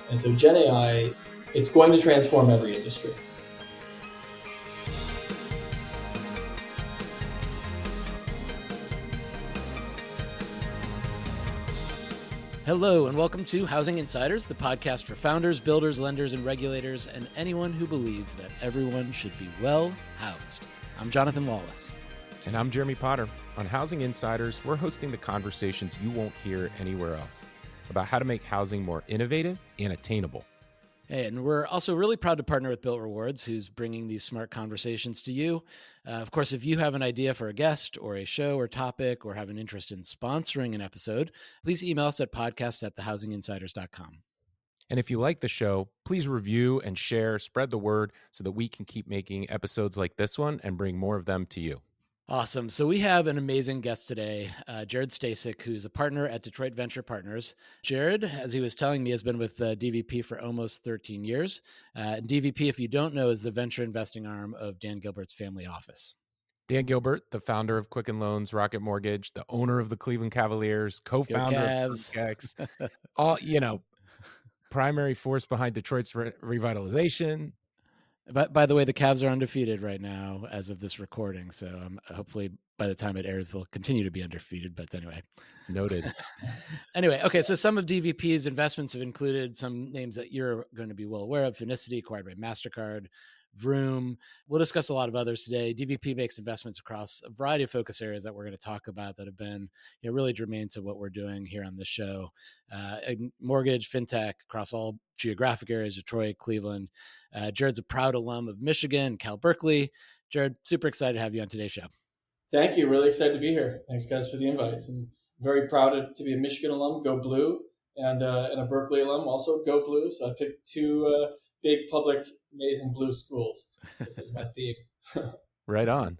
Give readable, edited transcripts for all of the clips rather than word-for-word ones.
And so Gen AI, it's going to transform every industry. Hello, and welcome to Housing Insiders, the podcast for founders, builders, lenders, and regulators, and anyone who believes that everyone should be well housed. I'm Jonathan Lawless. And I'm Jeremy Potter. On Housing Insiders, we're hosting the conversations you won't hear anywhere else about how to make housing more innovative and attainable. Hey, and we're also really proud to partner with Built Rewards, who's bringing these smart conversations to you. Of course, if you have an idea for a guest or a show or topic or have an interest in sponsoring an episode, please email us at podcast@thehousinginsiders.com. And if you like the show, please review and share, spread the word so that we can keep making episodes like this one and bring more of them to you. Awesome. So we have an amazing guest today, Jared Stasik, who's a partner at Detroit Venture Partners. Jared, as he was telling me, has been with DVP for almost 13 years. And DVP, if you don't know, is the venture investing arm of Dan Gilbert's family office. Dan Gilbert, the founder of Quicken Loans, Rocket Mortgage, the owner of the Cleveland Cavaliers, co-founder of Cavs. All, primary force behind Detroit's revitalization. By the way, the Cavs are undefeated right now as of this recording. So hopefully by the time it airs, they'll continue to be undefeated. But anyway. Noted. Anyway, okay. So some of DVP's investments have included some names that you're going to be well aware of. Finicity, acquired by MasterCard. Vroom. We'll discuss a lot of others today. DVP makes investments across a variety of focus areas that we're going to talk about that have been really germane to what we're doing here on the show. Mortgage, fintech, across all geographic areas, Detroit, Cleveland. Jared's a proud alum of Michigan, Cal Berkeley. Jared, super excited to have you on today's show. Thank you. Really excited to be here. Thanks, guys, for the invites. I'm very proud to be a Michigan alum, go blue, and a Berkeley alum, also go blue. So I picked two big, public, amazing blue schools. This is my theme. Right on.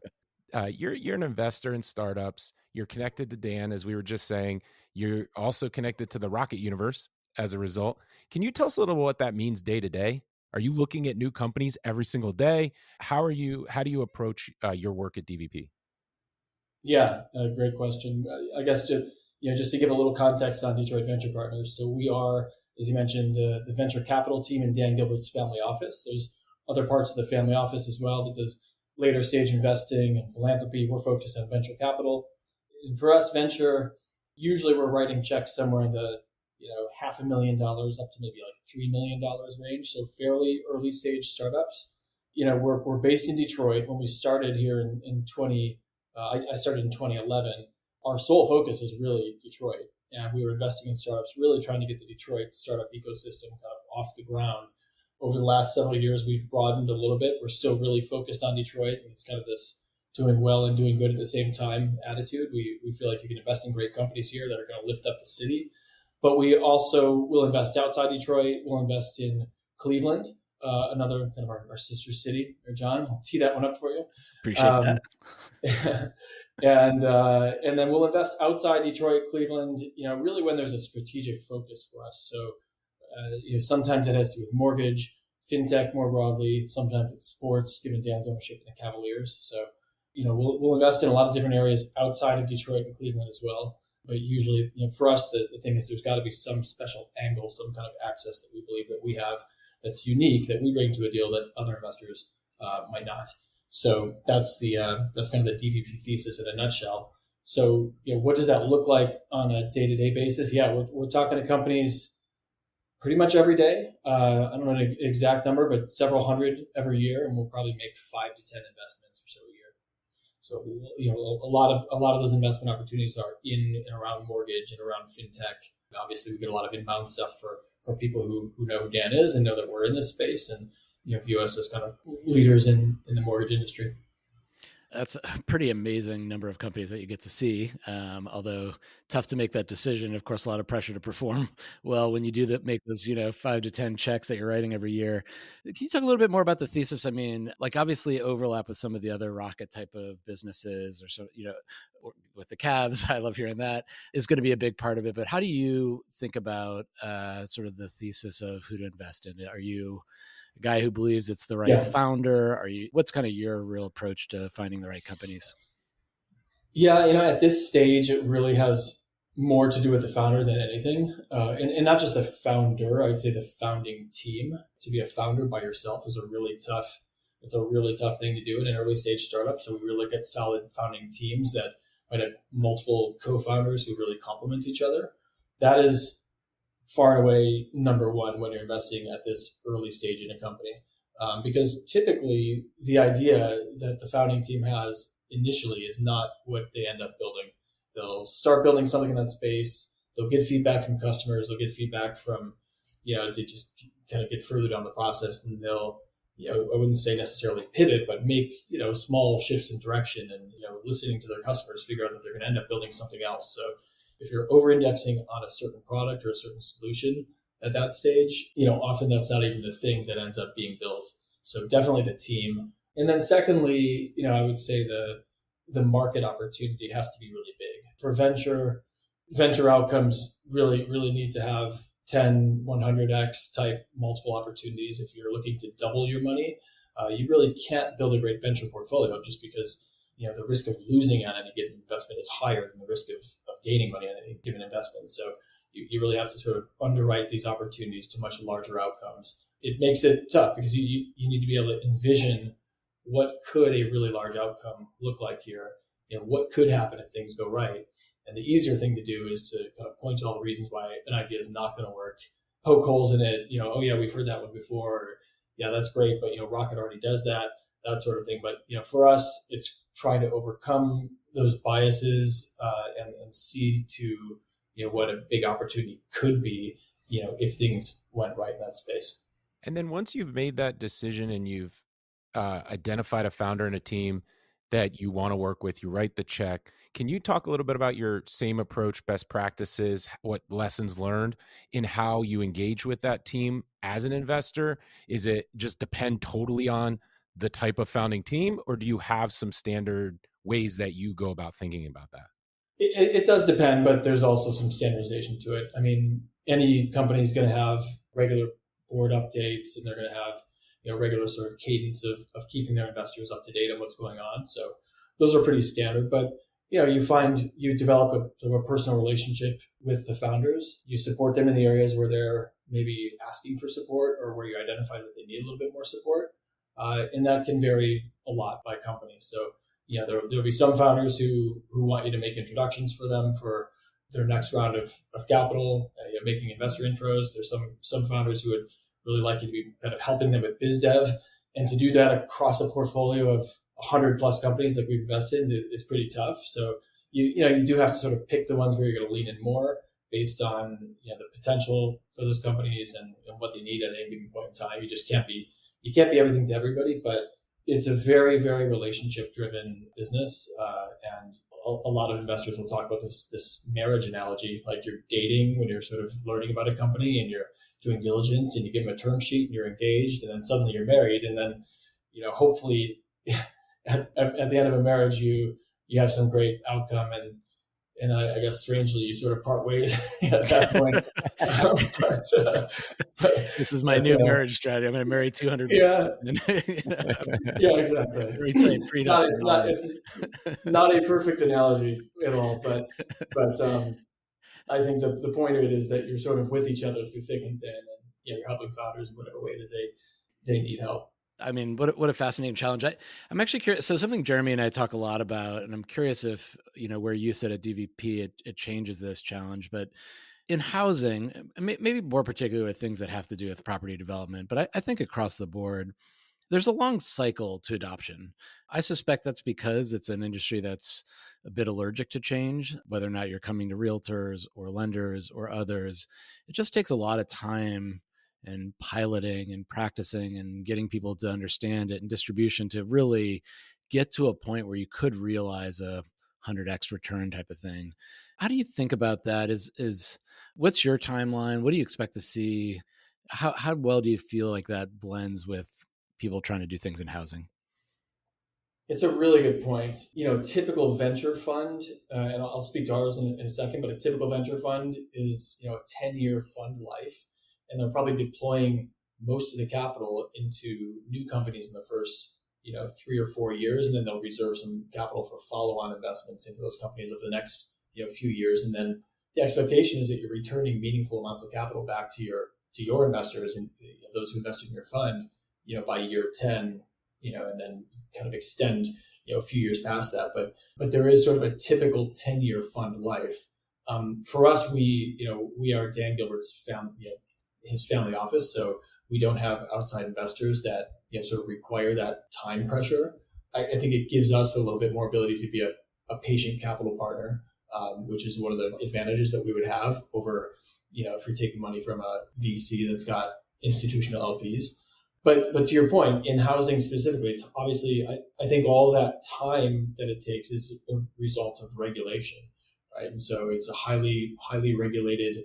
You're an investor in startups. You're connected to Dan, as we were just saying. You're also connected to the Rocket universe as a result. Can you tell us a little what that means day to day? Are you looking at new companies every single day? How do you approach your work at DVP? Yeah, great question. I guess just to give a little context on Detroit Venture Partners. So we are, as you mentioned, the venture capital team in Dan Gilbert's family office. There's other parts of the family office as well that does later stage investing and philanthropy. We're focused on venture capital. And for us, venture, usually we're writing checks somewhere in the $500,000 up to maybe like $3 million range. So fairly early stage startups. We're based in Detroit. When we started here in 20, I started in 2011. Our sole focus is really Detroit. And we were investing in startups, really trying to get the Detroit startup ecosystem kind of off the ground. Over the last several years, we've broadened a little bit. We're still really focused on Detroit. It's kind of this doing well and doing good at the same time attitude. We feel like you can invest in great companies here that are going to lift up the city. But we also will invest outside Detroit. We'll invest in Cleveland, another kind of our sister city. John, I'll tee that one up for you. Appreciate that. And then we'll invest outside Detroit, Cleveland, really when there's a strategic focus for us. So, sometimes it has to do with mortgage, fintech more broadly. Sometimes it's sports, given Dan's ownership in the Cavaliers. So, we'll invest in a lot of different areas outside of Detroit and Cleveland as well. But usually, for us, the thing is there's got to be some special angle, some kind of access that we believe that we have that's unique that we bring to a deal that other investors might not. So that's kind of the DVP thesis in a nutshell. So, what does that look like on a day-to-day basis? Yeah, we're talking to companies pretty much every day. I don't know an exact number, but several hundred every year, and we'll probably make 5 to 10 investments or so a year. So, a lot of those investment opportunities are in and around mortgage and around fintech. And obviously, we get a lot of inbound stuff for people who know who Dan is and know that we're in this space and view us as kind of leaders in the mortgage industry. That's a pretty amazing number of companies that you get to see. Although tough to make that decision. Of course, a lot of pressure to perform well when you do make those, 5 to 10 checks that you're writing every year. Can you talk a little bit more about the thesis? I mean, like obviously overlap with some of the other Rocket type of businesses or so, with the Cavs, I love hearing that, is going to be a big part of it. But how do you think about sort of the thesis of who to invest in? Are you a guy who believes it's the right founder? What's kind of your real approach to finding the right companies? Yeah, at this stage, it really has more to do with the founder than anything. And not just the founder, I would say the founding team. To be a founder by yourself is it's a really tough thing to do in an early stage startup. So we really look at solid founding teams that might have multiple co-founders who really complement each other. That is far and away number one when you're investing at this early stage in a company. Because typically the idea that the founding team has initially is not what they end up building. They'll start building something in that space. They'll get feedback from customers. They'll get feedback from, as they just kind of get further down the process, and they'll, I wouldn't say necessarily pivot, but make, small shifts in direction and, listening to their customers, figure out that they're going to end up building something else. So if you're over-indexing on a certain product or a certain solution at that stage, often that's not even the thing that ends up being built. So definitely the team. And then secondly, I would say the market opportunity has to be really big. For venture outcomes really need to have 10, 100x type multiple opportunities. If you're looking to double your money, you really can't build a great venture portfolio just because the risk of losing on any given investment is higher than the risk of gaining money on any given investment. So you really have to sort of underwrite these opportunities to much larger outcomes. It makes it tough because you need to be able to envision what could a really large outcome look like here. What could happen if things go right? And the easier thing to do is to kind of point to all the reasons why an idea is not going to work, poke holes in it. Oh yeah, we've heard that one before. Or, yeah, that's great, but Rocket already does that sort of thing. But for us, it's trying to overcome those biases and see to what a big opportunity could be, if things went right in that space. And then once you've made that decision and you've identified a founder and a team that you want to work with, you write the check. Can you talk a little bit about your same approach, best practices, what lessons learned in how you engage with that team as an investor? Is it just depend totally on the type of founding team, or do you have some standard ways that you go about thinking about that? It does depend, but there's also some standardization to it. I mean, any company is going to have regular board updates, and they're going to have regular sort of cadence of keeping their investors up to date on what's going on. So those are pretty standard. But you find you develop a sort of a personal relationship with the founders. You support them in the areas where they're maybe asking for support or where you identify that they need a little bit more support, and that can vary a lot by company. So there'll be some founders who want you to make introductions for them for their next round of capital, making investor intros. There's some founders who would really like you to be kind of helping them with biz dev, and to do that across a portfolio of 100 plus companies like we've invested in is pretty tough. So you do have to sort of pick the ones where you're going to lean in more based on the potential for those companies and what they need at any given point in time. You can't be everything to everybody, but it's a very, very relationship driven business, and a lot of investors will talk about this marriage analogy, like you're dating when you're sort of learning about a company and you're doing diligence and you give them a term sheet and you're engaged, and then suddenly you're married, and then hopefully at the end of a marriage you have some great outcome, and I guess strangely you sort of part ways at that point. But this is my new marriage strategy. I'm going to marry 200 yeah people. Yeah, exactly. It's not a perfect analogy at all, but I think the point of it is that you're sort of with each other through thick and thin, and you're helping founders in whatever way that they need help. I mean, what a fascinating challenge. I'm actually curious. So something Jeremy and I talk a lot about, and I'm curious if, where you sit at DVP, it changes this challenge, but in housing, maybe more particularly with things that have to do with property development, but I think across the board, there's a long cycle to adoption. I suspect that's because it's an industry that's a bit allergic to change, whether or not you're coming to realtors or lenders or others. It just takes a lot of time and piloting and practicing and getting people to understand it and distribution to really get to a point where you could realize a 100x return type of thing. How do you think about that? Is what's your timeline? What do you expect to see? How well do you feel like that blends with people trying to do things in housing? It's a really good point. Typical venture fund, and I'll speak to ours in a second, but a typical venture fund is, a 10-year fund life, and they're probably deploying most of the capital into new companies in the first, 3 or 4 years, and then they'll reserve some capital for follow-on investments into those companies over the next, few years, and then the expectation is that you're returning meaningful amounts of capital back to your investors and those who invested in your fund, by year 10, and then kind of extend, a few years past that. But there is sort of a typical 10-year fund life. For us, we are Dan Gilbert's his family office, so we don't have outside investors that sort of require that time pressure. I think it gives us a little bit more ability to be a patient capital partner, which is one of the advantages that we would have over, if you're taking money from a VC that's got institutional LPs. But to your point, in housing specifically, it's obviously, I think all that time that it takes is a result of regulation, right? And so it's a highly, highly regulated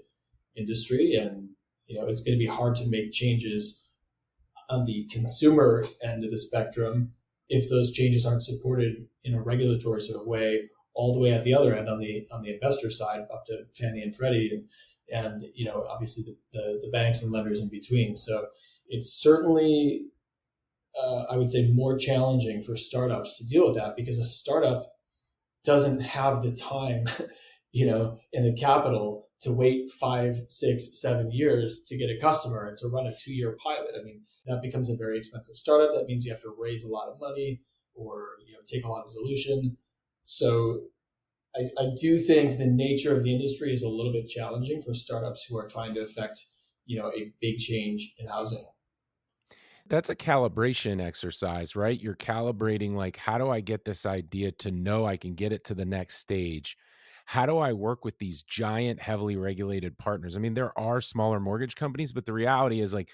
industry, and it's going to be hard to make changes on the consumer end of the spectrum if those changes aren't supported in a regulatory sort of way, all the way at the other end on the investor side up to Fannie and Freddie and obviously the banks and lenders in between. So it's certainly I would say more challenging for startups to deal with that, because a startup doesn't have the time and the capital to wait 5, 6, 7 years to get a customer and to run a 2-year pilot. I mean, that becomes a very expensive startup. That means you have to raise a lot of money or take a lot of dilution. So I do think the nature of the industry is a little bit challenging for startups who are trying to affect a big change in housing. That's a calibration exercise, right? You're calibrating, like, how do I get this idea to know I can get it to the next stage? How do I work with these giant, heavily regulated partners? I mean, there are smaller mortgage companies, but the reality is, like,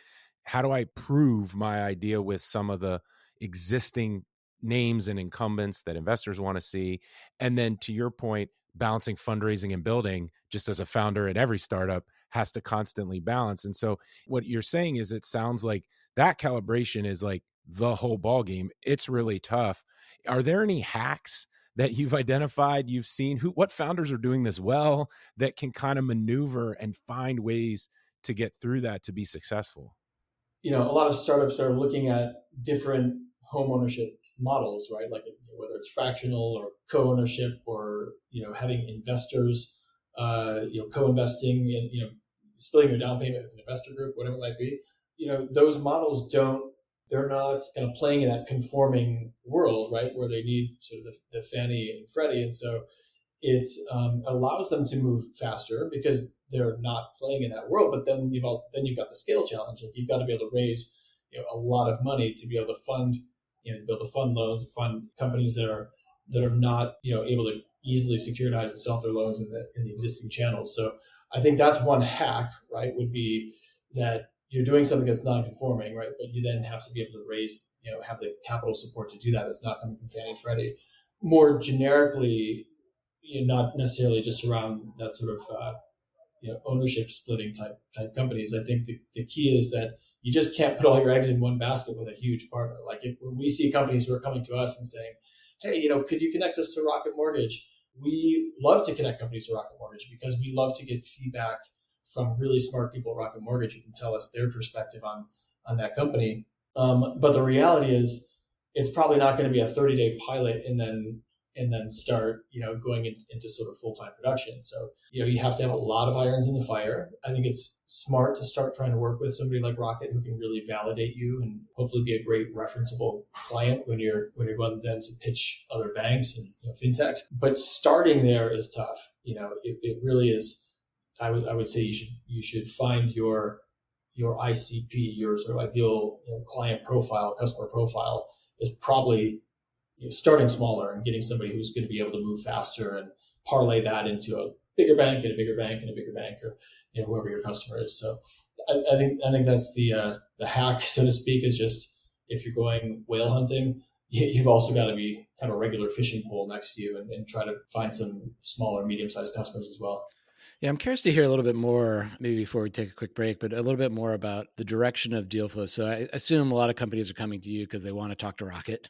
how do I prove my idea with some of the existing names and incumbents that investors want to see? And then to your point, balancing fundraising and building, just as a founder at every startup, has to constantly balance. And so what you're saying is, it sounds like that calibration is like the whole ball game. It's really tough. Are there any hacks that you've identified, you've seen? What founders are doing this well that can kind of maneuver and find ways to get through that to be successful? A lot of startups are looking at different home ownership models, right? Like whether it's fractional or co-ownership, or having investors, co-investing in, splitting your down payment with an investor group, whatever it might be. Those models they're not kind of playing in that conforming world, right? Where they need sort of the Fannie and Freddie. And so it allows them to move faster because they're not playing in that world. But then you've got the scale challenge. Like you've got to be able to raise a lot of money to be able to fund, build to fund loans, fund companies that are not able to easily securitize and sell their loans in the existing channels. So I think that's one hack, right? Would be that you're doing something that's non-conforming, right? But you then have to be able to raise, have the capital support to do that. That's not coming from Fannie and Freddie. More generically, not necessarily just around that sort of ownership splitting type companies. I think the key is that you just can't put all your eggs in one basket with a huge partner. Like when we see companies who are coming to us and saying, "Hey, could you connect us to Rocket Mortgage?" We love to connect companies to Rocket Mortgage because we love to get feedback from really smart people at Rocket Mortgage who can tell us their perspective on that company. But the reality is, it's probably not going to be a 30-day pilot and then start going into sort of full-time production. So you have to have a lot of irons in the fire. I think it's smart to start trying to work with somebody like Rocket who can really validate you and hopefully be a great referenceable client when you're going then to pitch other banks and fintechs. But starting there is tough. It really is. I would say you should find your ICP, your sort of ideal client profile, customer profile, is probably starting smaller and getting somebody who's going to be able to move faster and parlay that into a bigger bank and a bigger bank and a bigger bank, or whoever your customer is. So I think that's the hack, so to speak, is just if you're going whale hunting, you've also got to be kind of a regular fishing pole next to you and try to find some smaller, medium-sized customers as well. Yeah, I'm curious to hear a little bit more, maybe before we take a quick break, but a little bit more about the direction of deal flow. So I assume a lot of companies are coming to you because they want to talk to Rocket,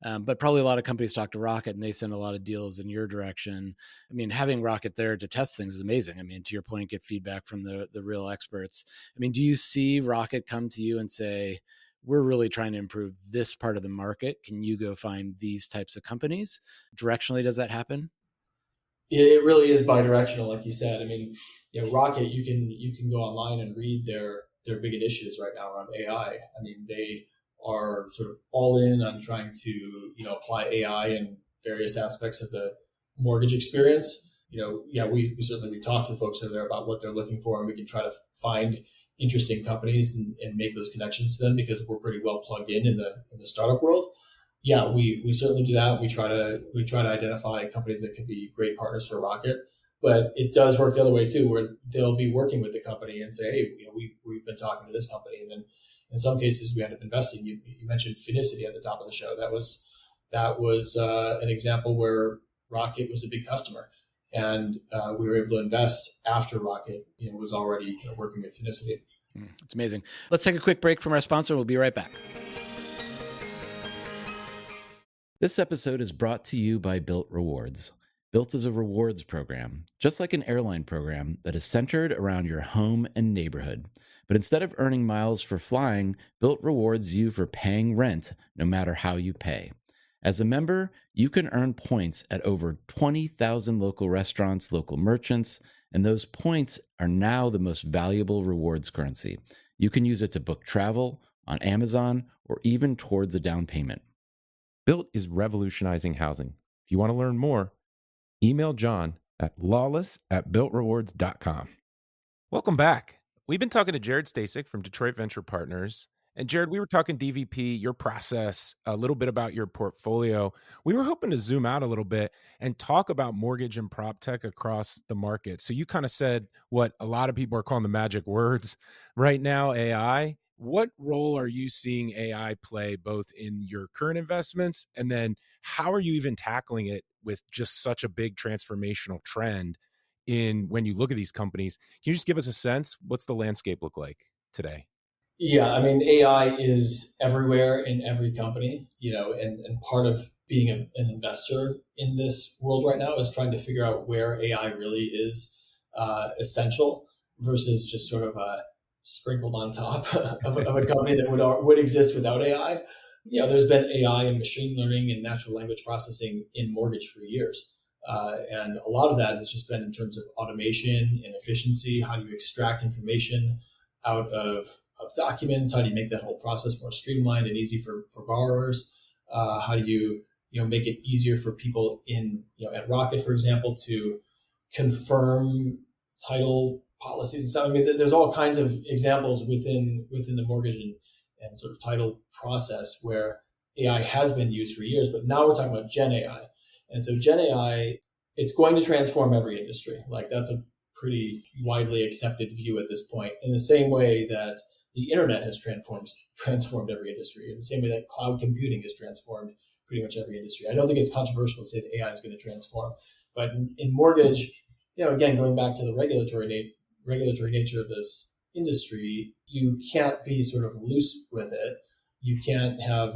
but probably a lot of companies talk to Rocket and they send a lot of deals in your direction. I mean, having Rocket there to test things is amazing. I mean, to your point, get feedback from the real experts. I mean, do you see Rocket come to you and say, we're really trying to improve this part of the market. Can you go find these types of companies? Directionally, does that happen? It really is bidirectional, like you said. I mean, Rocket, you can go online and read their big initiatives right now around AI. I mean, they are sort of all in on trying to apply AI in various aspects of the mortgage experience. Yeah, we certainly we talk to folks over there about what they're looking for, and we can try to find interesting companies and make those connections to them because we're pretty well plugged in the startup world. Yeah, we certainly do that. We try to identify companies that could be great partners for Rocket, but it does work the other way too, where they'll be working with the company and say, hey, we've been talking to this company, and then in some cases we end up investing. You mentioned Finicity at the top of the show. That was an example where Rocket was a big customer, and we were able to invest after Rocket was already working with Finicity. It's amazing. Let's take a quick break from our sponsor. We'll be right back. This episode is brought to you by Built Rewards. Built is a rewards program, just like an airline program that is centered around your home and neighborhood. But instead of earning miles for flying, Built rewards you for paying rent, no matter how you pay. As a member, you can earn points at over 20,000 local restaurants, local merchants, and those points are now the most valuable rewards currency. You can use it to book travel, on Amazon, or even towards a down payment. Built is revolutionizing housing. If you want to learn more, email John at lawless@builtrewards.com. Welcome back. We've been talking to Jared Stasik from Detroit Venture Partners. And Jared, we were talking DVP, your process, a little bit about your portfolio. We were hoping to zoom out a little bit and talk about mortgage and prop tech across the market. So you kind of said what a lot of people are calling the magic words right now, AI. What role are you seeing AI play both in your current investments, and then how are you even tackling it with just such a big transformational trend in when you look at these companies? Can you just give us a sense? What's the landscape look like today? Yeah, I mean, AI is everywhere in every company, and part of being an investor in this world right now is trying to figure out where AI really is essential versus just sort of sprinkled on top of a company that would exist without AI. There's been AI and machine learning and natural language processing in mortgage for years. And a lot of that has just been in terms of automation and efficiency. How do you extract information out of documents? How do you make that whole process more streamlined and easy for borrowers? How do you make it easier for people at Rocket, for example, to confirm title policies and stuff? I mean, there's all kinds of examples within the mortgage and sort of title process where AI has been used for years, but now we're talking about Gen AI. And so Gen AI, it's going to transform every industry. Like, that's a pretty widely accepted view at this point, in the same way that the internet has transformed every industry, in the same way that cloud computing has transformed pretty much every industry. I don't think it's controversial to say that AI is going to transform. But in mortgage, again, going back to the regulatory nature of this industry, you can't be sort of loose with it. You can't have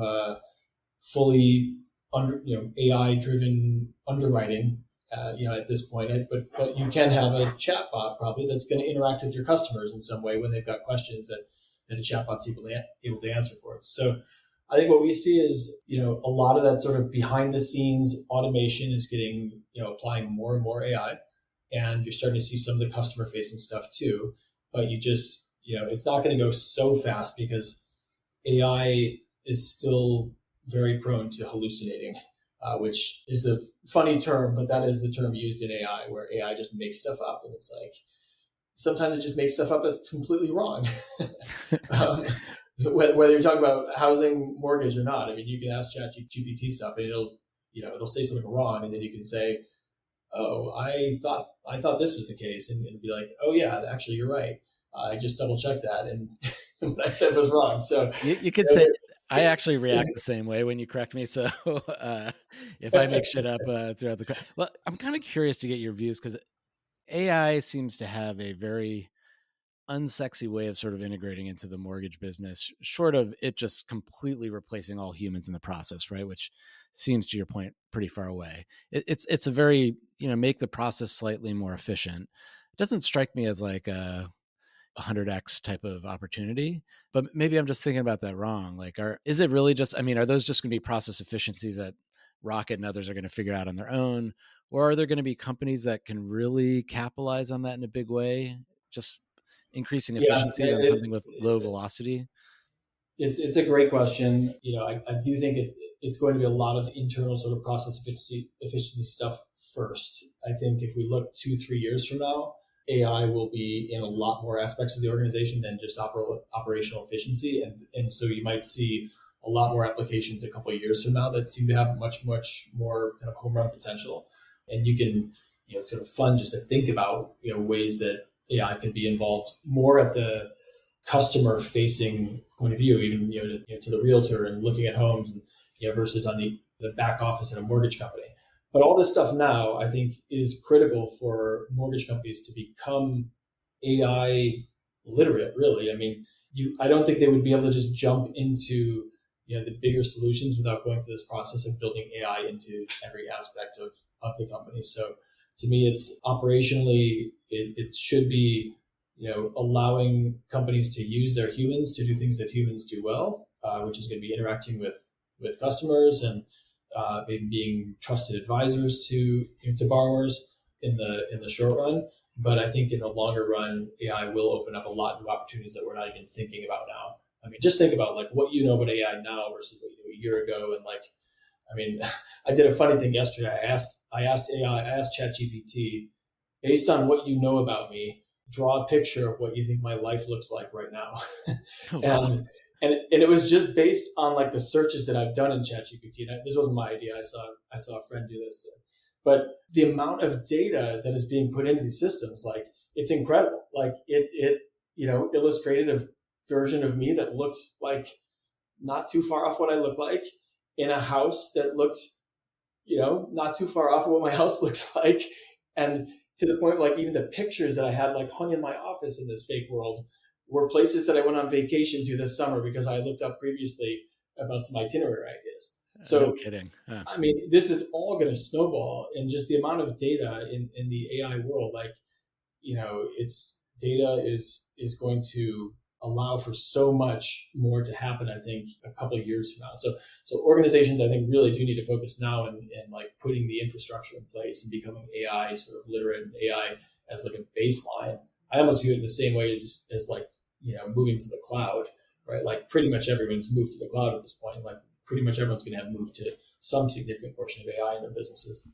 fully AI-driven underwriting, at this point. But you can have a chatbot probably that's going to interact with your customers in some way when they've got questions that a chatbot's able to answer for. So I think what we see is, a lot of that sort of behind the scenes automation is getting, applying more and more AI, and you're starting to see some of the customer facing stuff too. But you just, it's not going to go so fast because AI is still very prone to hallucinating, which is a funny term, but that is the term used in AI, where AI just makes stuff up. And it's like, sometimes it just makes stuff up that's completely wrong. Whether you're talking about housing, mortgage or not, I mean, you can ask ChatGPT stuff and it'll say something wrong. And then you can say, oh, I thought this was the case. And it'll be like, oh yeah, actually you're right. I just double checked that. And what I said was wrong. So you could say, I actually react the same way when you correct me. So if I make shit up throughout well, I'm kind of curious to get your views, because AI seems to have a very unsexy way of sort of integrating into the mortgage business, short of it just completely replacing all humans in the process, right? Which seems, to your point, pretty far away. It's a very, make the process slightly more efficient. It doesn't strike me as like a 100x type of opportunity, but maybe I'm just thinking about that wrong. Like, is it really just, I mean, are those just going to be process efficiencies that Rocket and others are going to figure out on their own? Or are there going to be companies that can really capitalize on that in a big way? Just increasing Yeah, efficiencies on something with low velocity? it's a great question. I do think it's going to be a lot of internal sort of process efficiency stuff first. I think if we look 2-3 years from now, AI will be in a lot more aspects of the organization than just operational efficiency, and so you might see a lot more applications a couple of years from now that seem to have much more kind of home run potential, and you can sort of fun just to think about ways that AI could be involved more at the customer facing point of view, even to the realtor and looking at homes, and versus on the back office in a mortgage company. But all this stuff now, I think, is critical for mortgage companies to become AI literate. Really, I mean, I don't think they would be able to just jump into the bigger solutions without going through this process of building AI into every aspect of the company. So to me, it's operationally, it should be allowing companies to use their humans to do things that humans do well, which is going to be interacting with customers and maybe being trusted advisors to borrowers in the short run. But I think in the longer run, AI will open up a lot of opportunities that we're not even thinking about now. I mean, just think about like what you know about AI now versus what you knew a year ago, and like, I mean, I did a funny thing yesterday. I asked ChatGPT, based on what you know about me, draw a picture of what you think my life looks like right now. Oh, wow. and it was just based on like the searches that I've done in ChatGPT. And this wasn't my idea. I saw a friend do this, but the amount of data that is being put into these systems, like it's incredible. Like it illustrated a version of me that looks like not too far off what I look like, in a house that looked, not too far off of what my house looks like. And to the point, like even the pictures that I had like hung in my office in this fake world were places that I went on vacation to this summer because I looked up previously about some itinerary ideas. So, no kidding. Huh. I mean, this is all going to snowball, and just the amount of data in the AI world, like, it's data is going to allow for so much more to happen, I think, a couple of years from now. So organizations, I think, really do need to focus now and like putting the infrastructure in place and becoming AI sort of literate, and AI as like a baseline. I almost view it in the same way as like, moving to the cloud, right? Like pretty much everyone's moved to the cloud at this point. Like pretty much everyone's going to have moved to some significant portion of AI in their businesses.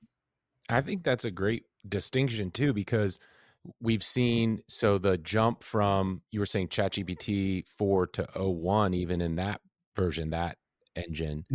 I think that's a great distinction too, because we've seen, so the jump from, you were saying ChatGPT 4 to o1, even in that version, that engine,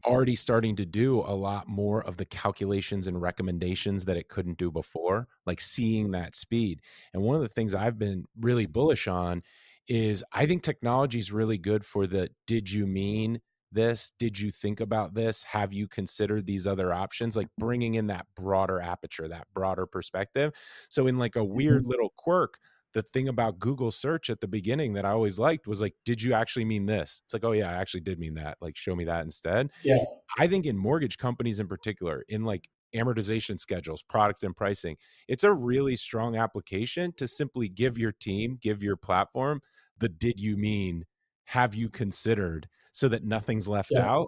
already starting to do a lot more of the calculations and recommendations that it couldn't do before, like seeing that speed. And one of the things I've been really bullish on is I think technology is really good for the, did you mean this? Did you think about this? Have you considered these other options? Like bringing in that broader aperture, that broader perspective. So in like a weird little quirk, the thing about Google search at the beginning that I always liked was like, did you actually mean this? It's like, oh yeah, I actually did mean that. Like, show me that instead. Yeah. I think in mortgage companies in particular, in like amortization schedules, product and pricing, it's a really strong application to simply give your team, give your platform the did you mean, have you considered, so that nothing's left Yeah. out.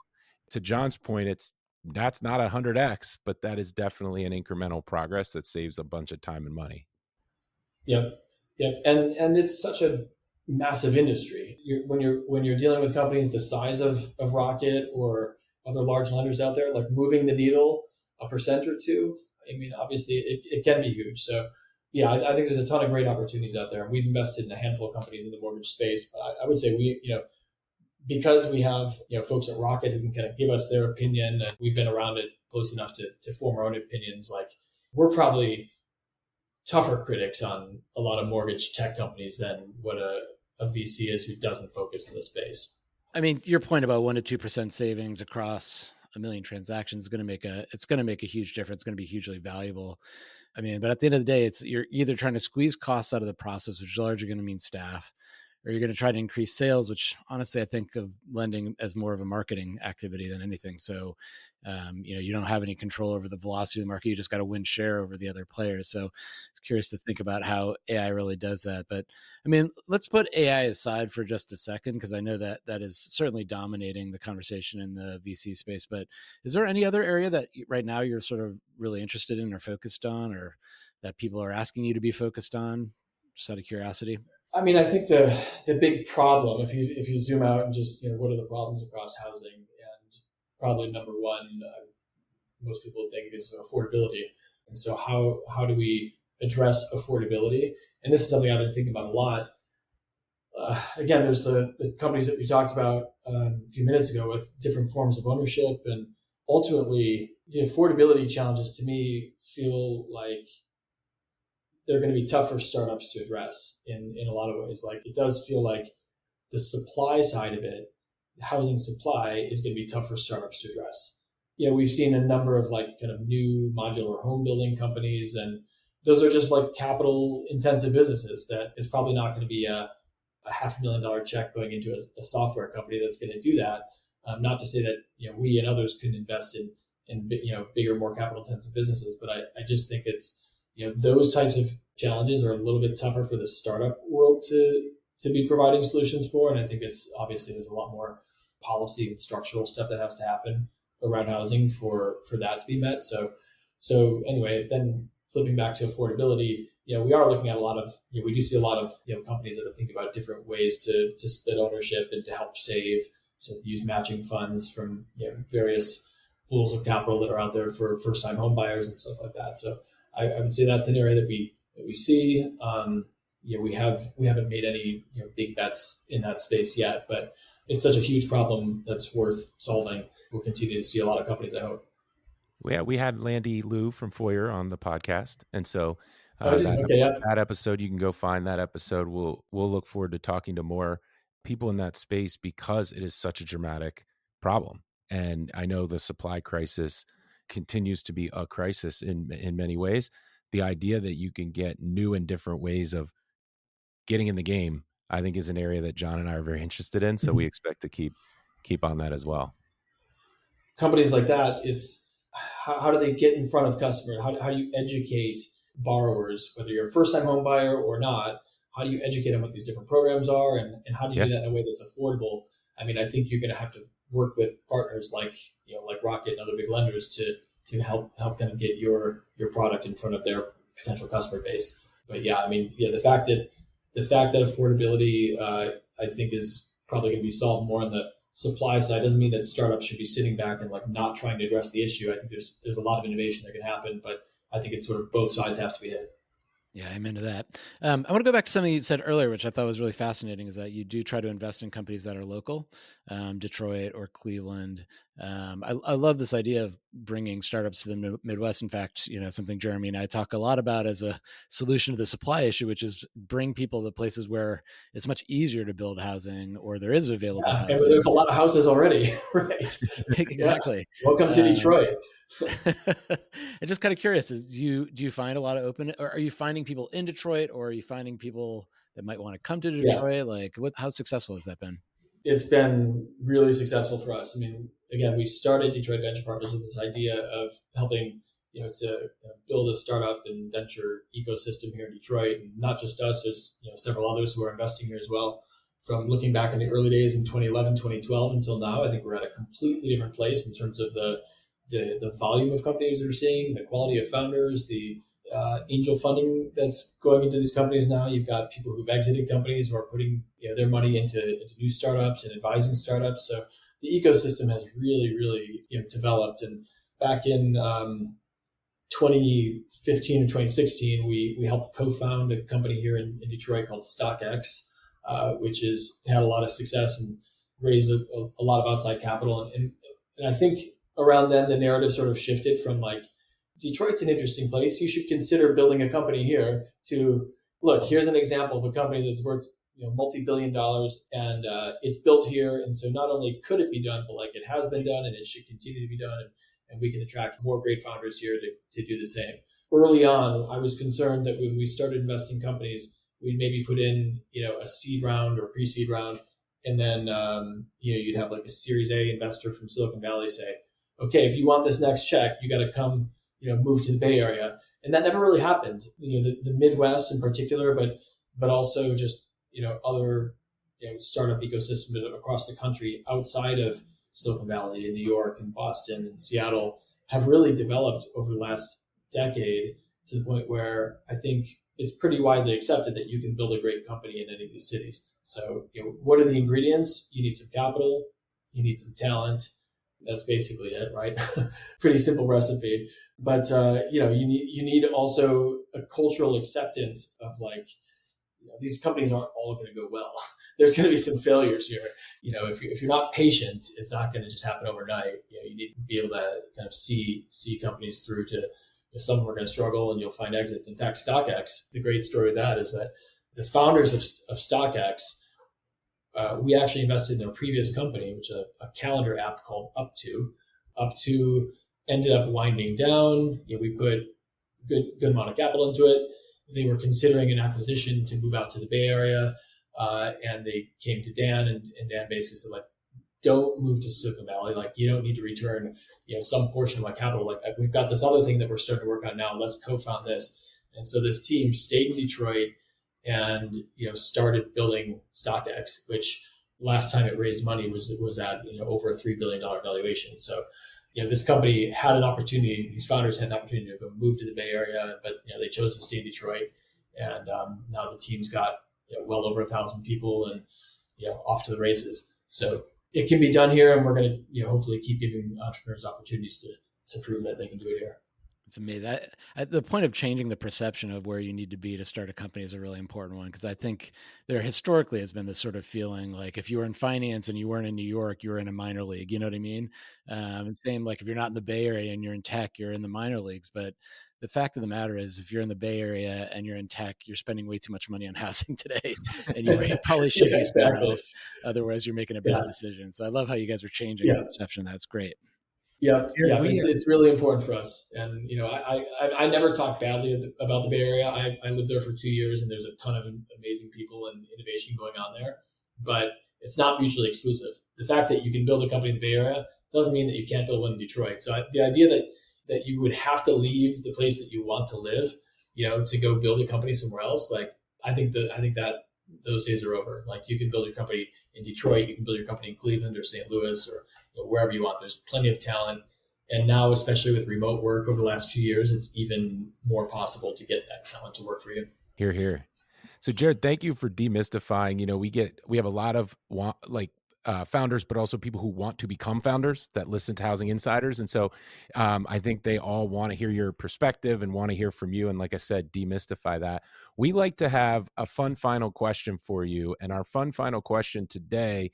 To John's point, that's not 100x, but that is definitely an incremental progress that saves a bunch of time and money. Yep. Yep. And it's such a massive industry. When you're dealing with companies the size of Rocket or other large lenders out there, like moving the needle a percent or two, I mean, obviously it can be huge. So yeah, I think there's a ton of great opportunities out there. And we've invested in a handful of companies in the mortgage space. But I would say because we have folks at Rocket who can kind of give us their opinion, and we've been around it close enough to form our own opinions, like we're probably tougher critics on a lot of mortgage tech companies than what a VC is who doesn't focus in the space. I mean, your point about 1% to 2% savings across a million transactions is going to make a huge difference. It's going to be hugely valuable. I mean, but at the end of the day, you're either trying to squeeze costs out of the process, which is largely going to mean staff, or you're going to try to increase sales, which honestly, I think of lending as more of a marketing activity than anything. So, you don't have any control over the velocity of the market. You just got to win share over the other players. So it's curious to think about how AI really does that. But I mean, let's put AI aside for just a second, because I know that that is certainly dominating the conversation in the VC space. But is there any other area that right now you're sort of really interested in or focused on, or that people are asking you to be focused on, just out of curiosity? I mean, I think the big problem, if you zoom out and just what are the problems across housing, and probably number one, most people think is affordability. And so how do we address affordability? And this is something I've been thinking about a lot. Again, there's the companies that we talked about a few minutes ago with different forms of ownership, and ultimately the affordability challenges to me feel like they're going to be tough for startups to address in a lot of ways. Like, it does feel like the supply side of it, housing supply, is going to be tough for startups to address. We've seen a number of like kind of new modular home building companies, and those are just like capital intensive businesses that it's probably not going to be a $500,000 check going into a software company that's going to do that. Not to say that we and others couldn't invest in bigger, more capital intensive businesses, but I just think it's those types of challenges are a little bit tougher for the startup world to be providing solutions for. And I think it's obviously there's a lot more policy and structural stuff that has to happen around housing for that to be met. So anyway, then flipping back to affordability, we are looking at a lot of, we do see a lot of companies that are thinking about different ways to split ownership and to help save. So use matching funds from various pools of capital that are out there for first-time home buyers and stuff like that. So I would say that's an area that we see. We haven't made any big bets in that space yet, but it's such a huge problem that's worth solving. We'll continue to see a lot of companies, I hope. Yeah, we had Landy Liu from Foyer on the podcast, and so that episode, you can go find that episode. We'll look forward to talking to more people in that space because it is such a dramatic problem, and I know the supply crisis continues to be a crisis in many ways. The idea that you can get new and different ways of getting in the game, I think, is an area that John and I are very interested in. So we expect to keep on that as well. Companies like that, it's how do they get in front of customers? How do you educate borrowers, whether you're a first-time home buyer or not? How do you educate them what these different programs are, and how do you do that in a way that's affordable? I mean, I think you're going to have to work with partners like Rocket and other big lenders to help kind of get your product in front of their potential customer base. But yeah, I mean, the fact that affordability, I think, is probably going to be solved more on the supply side doesn't mean that startups should be sitting back and like not trying to address the issue. I think there's a lot of innovation that can happen, but I think it's sort of both sides have to be hit. Yeah, I'm into that. I want to go back to something you said earlier, which I thought was really fascinating, is that you do try to invest in companies that are local, Detroit or Cleveland. I love this idea of bringing startups to the Midwest. In fact, something Jeremy and I talk a lot about as a solution to the supply issue, which is bring people to places where it's much easier to build housing, or there is available housing. And there's a lot of houses already, right? Exactly. Yeah. Welcome to Detroit. I'm just kind of curious, do you find a lot of open, or are you finding people in Detroit, or are you finding people that might want to come to Detroit? Yeah. Like, how successful has that been? It's been really successful for us. I mean, again, we started Detroit Venture Partners with this idea of helping, to build a startup and venture ecosystem here in Detroit. And not just us, there's several others who are investing here as well. From looking back in the early days in 2011, 2012 until now, I think we're at a completely different place in terms of the volume of companies that we're seeing, the quality of founders, the angel funding that's going into these companies now. You've got people who've exited companies who are putting their money into new startups and advising startups. So the ecosystem has really, really developed. And back in 2015 or 2016, we helped co-found a company here in Detroit called StockX, which had a lot of success and raised a lot of outside capital. And I think around then the narrative sort of shifted from like, Detroit's an interesting place, you should consider building a company here, to look, here's an example of a company that's worth multi-billion dollars, and it's built here. And so not only could it be done, but like it has been done and it should continue to be done. And we can attract more great founders here to do the same. Early on, I was concerned that when we started investing companies, we'd maybe put in, a seed round or pre-seed round. And then, you'd have like a Series A investor from Silicon Valley say, okay, if you want this next check, you got to come, move to the Bay Area. And that never really happened, the Midwest in particular, but also just, other, startup ecosystems across the country outside of Silicon Valley in New York and Boston and Seattle have really developed over the last decade to the point where I think it's pretty widely accepted that you can build a great company in any of these cities. So, what are the ingredients? You need some capital, you need some talent. That's basically it, right? Pretty simple recipe. But you need also a cultural acceptance of like, these companies aren't all going to go well. There's going to be some failures here. If you're not patient, it's not going to just happen overnight. You need to be able to kind of see companies through to. Some of them are going to struggle, and you'll find exits. In fact, StockX, the great story of that is that the founders of StockX, we actually invested in their previous company, which is a calendar app called Up2. Up2 ended up winding down. We put good amount of capital into it. They were considering an acquisition to move out to the Bay Area, and they came to Dan, and Dan basically said, like, don't move to Silicon Valley. Like, you don't need to return, some portion of my capital. Like, we've got this other thing that we're starting to work on now. Let's co-found this. And so this team stayed in Detroit and, started building StockX, which last time it raised money was at, over a $3 billion valuation. So, this company had an opportunity. These founders had an opportunity to go move to the Bay Area, but, they chose to stay in Detroit. And now the team's got well over 1,000 people and, off to the races. So it can be done here, and we're going to, hopefully keep giving entrepreneurs opportunities to prove that they can do it here. It's amazing. The point of changing the perception of where you need to be to start a company is a really important one, because I think there historically has been this sort of feeling like if you were in finance and you weren't in New York, you were in a minor league. You know what I mean? And same, like if you're not in the Bay Area and you're in tech, you're in the minor leagues. But the fact of the matter is, if you're in the Bay Area and you're in tech, you're spending way too much money on housing today, and you probably should be somewhere else. Otherwise, you're making a bad decision. So I love how you guys are changing the perception. That's great. Yeah, it's really important for us. And, I never talk badly about the Bay Area. I lived there for 2 years, and there's a ton of amazing people and innovation going on there, but it's not mutually exclusive. The fact that you can build a company in the Bay Area doesn't mean that you can't build one in Detroit. So the idea that you would have to leave the place that you want to live, to go build a company somewhere else, like, I think that those days are over. Like, you can build your company in Detroit, you can build your company in Cleveland or St. Louis or wherever you want. There's plenty of talent. And now, especially with remote work over the last few years, it's even more possible to get that talent to work for you. Hear, hear. So Jared, thank you for demystifying. We have a lot of founders, but also people who want to become founders that listen to Housing Insiders. And so I think they all want to hear your perspective and want to hear from you. And like I said, demystify that. We like to have a fun final question for you. And our fun final question today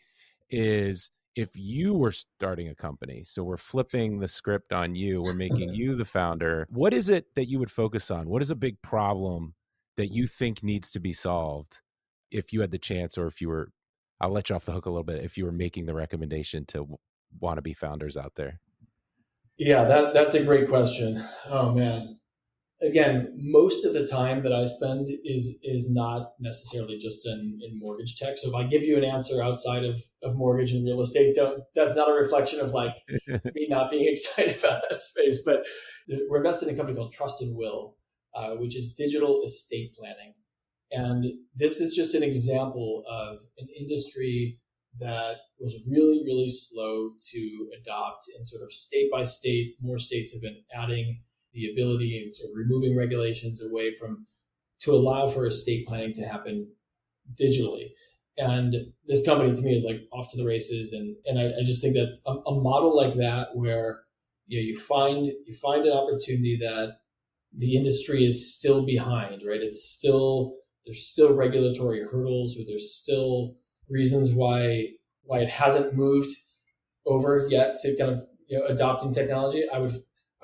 is, if you were starting a company, so we're flipping the script on you, we're making you the founder, what is it that you would focus on? What is a big problem that you think needs to be solved if you had the chance, or if you were, I'll let you off the hook a little bit, if you were making the recommendation to want to be founders out there? Yeah, that's a great question. Oh man. Again, most of the time that I spend is not necessarily just in mortgage tech. So if I give you an answer outside of mortgage and real estate, that's not a reflection of like me not being excited about that space. But we're invested in a company called Trust and Will, which is digital estate planning. And this is just an example of an industry that was really, really slow to adopt, and sort of state by state, more states have been adding the ability and sort of removing regulations away from to allow for estate planning to happen digitally. And this company to me is like off to the races. And I just think that a model like that, where you find an opportunity that the industry is still behind, right? There's still regulatory hurdles, or there's still reasons why it hasn't moved over yet to kind of adopting technology. I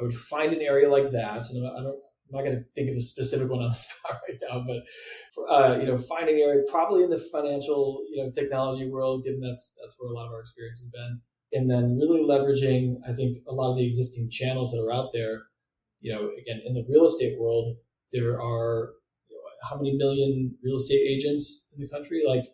would find an area like that, and I'm not going to think of a specific one on the spot right now, but find an area probably in the financial technology world, given that's where a lot of our experience has been, and then really leveraging, I think, a lot of the existing channels that are out there. Again, in the real estate world, there are how many million real estate agents in the country? Like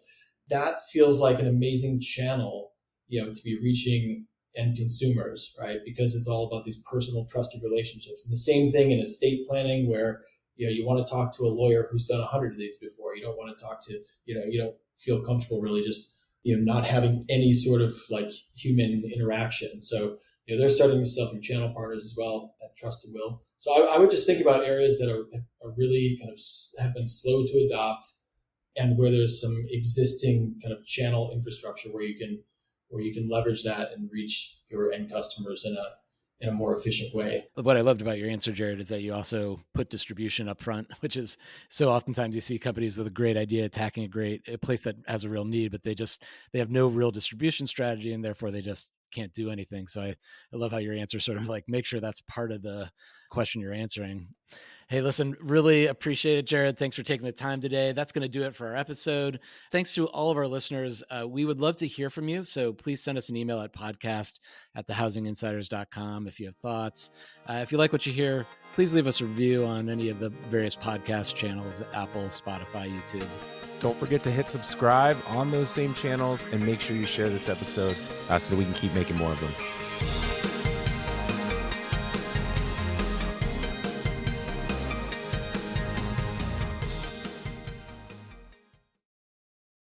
that feels like an amazing channel, to be reaching end consumers, right? Because it's all about these personal trusted relationships. And the same thing in estate planning where, you want to talk to a lawyer who's done 100 of these before. You don't want to talk to, you don't feel comfortable really just, not having any sort of like human interaction. So, they're starting to sell through channel partners as well at Trust and Will. So I would just think about areas that are really kind of have been slow to adopt, and where there's some existing kind of channel infrastructure where you can leverage that and reach your end customers in a more efficient way. What I loved about your answer, Jared, is that you also put distribution up front, which is so oftentimes you see companies with a great idea attacking a place that has a real need, but they have no real distribution strategy, and therefore they just can't do anything. So I love how your answer sort of like make sure that's part of the question you're answering. Hey, listen, really appreciate it, Jared. Thanks for taking the time today. That's going to do it for our episode. Thanks to all of our listeners. We would love to hear from you. So please send us an email at podcast@thehousinginsiders.com if you have thoughts. If you like what you hear, please leave us a review on any of the various podcast channels, Apple, Spotify, YouTube. Don't forget to hit subscribe on those same channels and make sure you share this episode so that we can keep making more of them.